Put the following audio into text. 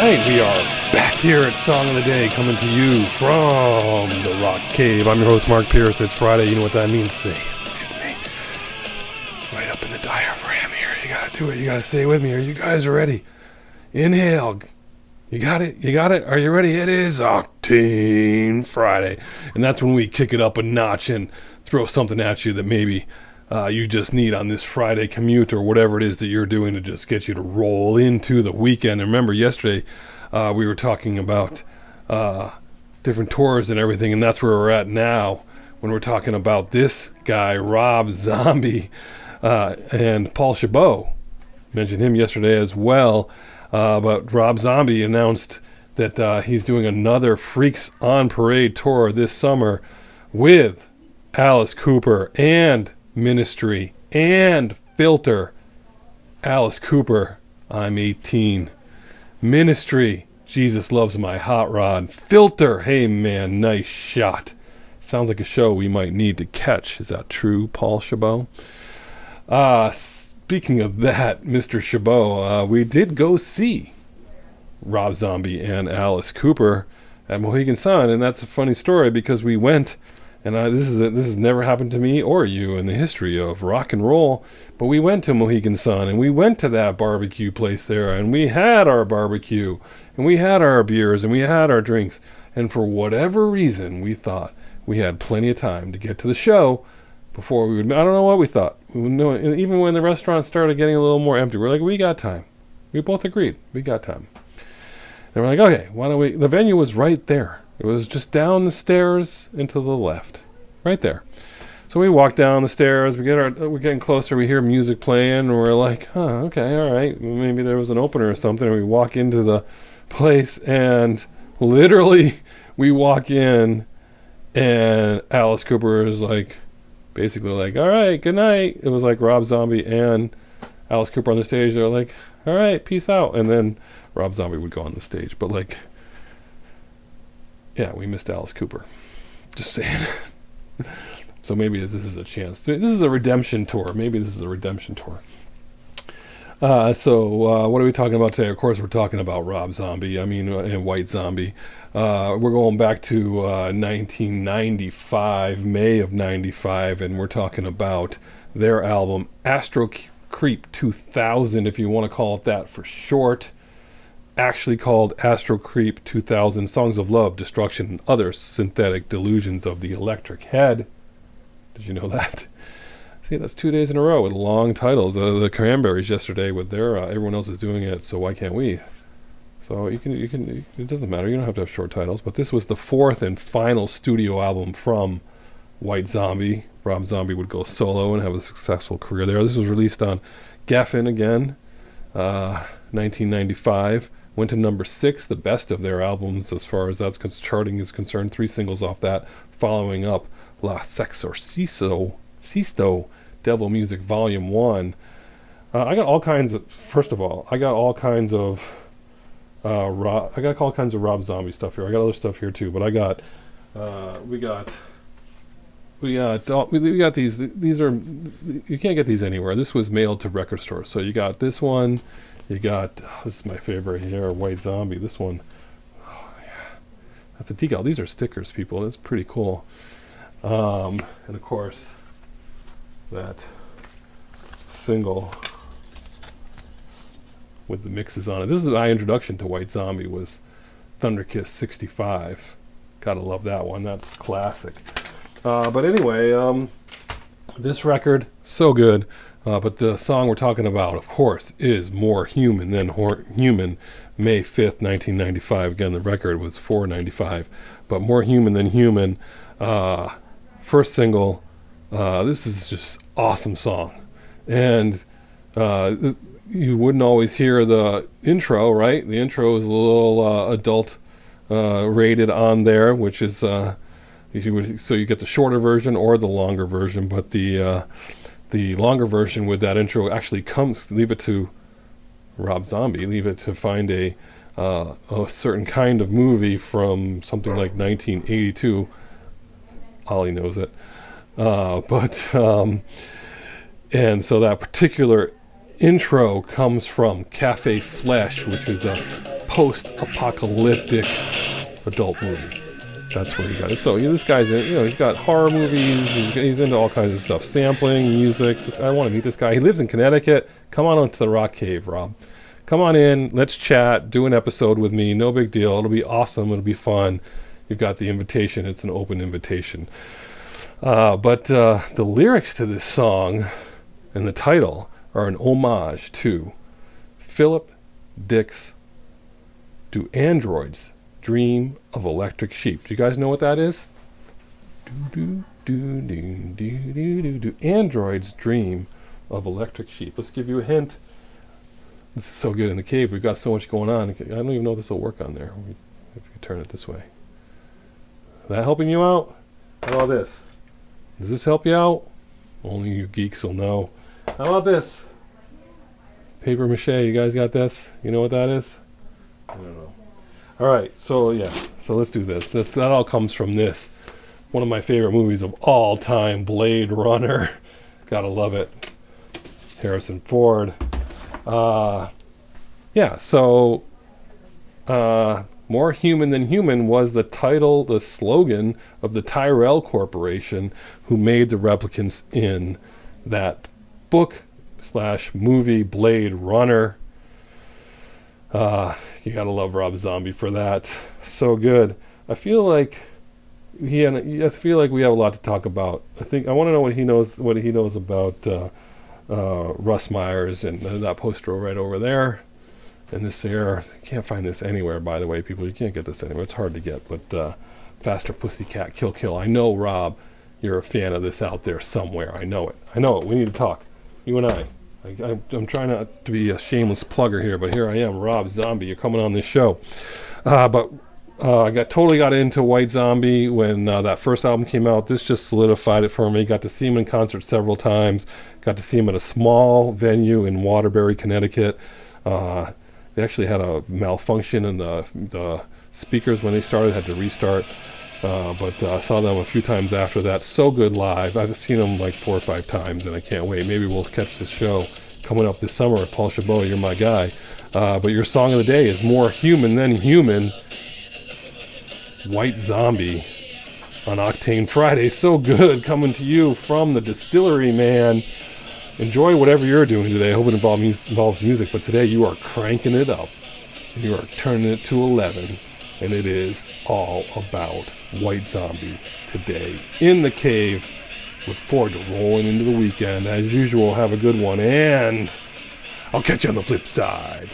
right, we are back here at Song of the Day, coming to you from the Rock Cave. I'm your host, Mark Pierce. It's Friday. You know what that means? Say it with me. Right up in the diaphragm here. You gotta do it. You gotta say it with me. Are you guys ready? Inhale. You got it? You got it? Are you ready? It is Octane Friday. And that's when we kick it up a notch and throw something at you that maybe you just need on this Friday commute or whatever it is that you're doing to just get you to roll into the weekend. And remember, yesterday we were talking about different tours and everything, and that's where we're at now when we're talking about this guy, Rob Zombie, and Paul Chabot. Mentioned him yesterday as well, but Rob Zombie announced that he's doing another Freaks on Parade tour this summer with Alice Cooper and Ministry and Filter. Alice Cooper, I'm 18. Ministry, Jesus Loves My Hotrod. Filter, hey man, nice shot. Sounds like a show we might need to catch. Is that true, Paul Chabot? Speaking of that, Mr. Chabot, we did go see Rob Zombie and Alice Cooper at Mohegan Sun, and that's a funny story because we went. And this has never happened to me or you in the history of rock and roll. But we went to Mohegan Sun, and we went to that barbecue place there, and we had our barbecue, and we had our beers, and we had our drinks. And for whatever reason, we thought we had plenty of time to get to the show before we would. I don't know what we thought. Even when the restaurant started getting a little more empty, we're like, we got time. We both agreed. We got time. And we're like, okay, why don't we? The venue was right there. It was just down the stairs and to the left, right there. So we walk down the stairs. We're getting closer. We hear music playing, and we're like, okay, all right. Maybe there was an opener or something. And we walk into the place, and literally, we walk in, and Alice Cooper is like, basically like, all right, good night. It was like Rob Zombie and Alice Cooper on the stage. They're like, all right, peace out. And then Rob Zombie would go on the stage, but like. Yeah, we missed Alice Cooper. Just saying. So maybe this is a chance. This is a redemption tour. Maybe this is a redemption tour. So what are we talking about today? Of course, we're talking about Rob Zombie. And White Zombie. We're going back to 1995, May of 95, and we're talking about their album, Astro Creep 2000, if you want to call it that for short. Actually called Astro Creep 2000, Songs of Love, Destruction, and Other Synthetic Delusions of the Electric Head. Did you know that? See, that's 2 days in a row with long titles. The Cranberries yesterday with their, everyone else is doing it, so why can't we? So you can, it doesn't matter, you don't have to have short titles, but this was the fourth and final studio album from White Zombie. Rob Zombie would go solo and have a successful career there. This was released on Geffen again, 1995. Went to number 6, the best of their albums as far as that's charting is concerned. 3 singles off that, following up La Sexorcisto, Devil Music Volume 1. I got all kinds of, first of all, I got all kinds of Rob Zombie stuff here. I got other stuff here too, but I got, we got these are, you can't get these anywhere. This was mailed to record stores. So you got this one. You got, this is my favorite here, White Zombie. This one, oh yeah, that's a decal. These are stickers, people. It's pretty cool. And of course, that single with the mixes on it. This is my introduction to White Zombie, was Thunderkiss 65. Gotta love that one. That's classic. But anyway, this record, so good. But the song we're talking about, of course, is More Human Than Human, May 5th, 1995. Again, the record was 495. But More Human Than Human, first single. This is just awesome song. And you wouldn't always hear the intro, right? The intro is a little adult rated on there, which is, so you get the shorter version or the longer version, but the longer version with that intro actually comes, leave it to Rob Zombie, leave it to find a certain kind of movie from something like 1982. Ollie knows it. And so that particular intro comes from Cafe Flesh, which is a post-apocalyptic adult movie. That's where he got it. So this guy's in, he's got horror movies. He's into all kinds of stuff, sampling, music. I want to meet this guy. He lives in Connecticut. Come on into the Rock Cave, Rob. Come on in. Let's chat. Do an episode with me. No big deal. It'll be awesome. It'll be fun. You've got the invitation. It's an open invitation. But the lyrics to this song and the title are an homage to Philip Dick's "Do Androids Dream of Electric Sheep?" Do you guys know what that is? Do androids dream of electric sheep? Let's give you a hint. This is so good in the cave. We've got so much going on. I don't even know if this will work on there. If you turn it this way. Is that helping you out? How about this? Does this help you out? Only you geeks will know. How about this? Paper mache. You guys got this? You know what that is? I don't know. All right, so let's do this. That all comes from this, one of my favorite movies of all time, Blade Runner. Gotta love it. Harrison Ford. More Human Than Human was the title, the slogan of the Tyrell Corporation, who made the replicants in that book/movie Blade Runner. You gotta love Rob Zombie for that. So good. I feel like we have a lot to talk about. I want to know what he knows about Russ Myers and that poster right over there. And this here, you can't find this anywhere, by the way, people. You can't get this anywhere. It's hard to get. But Faster Pussycat Kill Kill. I know, Rob, you're a fan of this out there somewhere. I know it. We need to talk. You and I. I'm trying not to be a shameless plugger here, but here I am, Rob Zombie. You're coming on this show. I totally got into White Zombie when that first album came out. This just solidified it for me. Got to see him in concert several times. Got to see him at a small venue in Waterbury, Connecticut. They actually had a malfunction in the speakers when they started. Had to restart. But I saw them a few times after that. So good live. I've seen them like 4 or 5 times, and I can't wait. Maybe we'll catch this show coming up this summer. Paul Chabot, you're my guy. But your song of the day is More Human Than Human, White Zombie, on Octane Friday. So good, coming to you from the distillery, man. Enjoy whatever you're doing today. I hope it involves music, but today you are cranking it up. You are turning it to 11, and it is all about White Zombie today in the cave. Look forward to rolling into the weekend. As usual, have a good one, and I'll catch you on the flip side.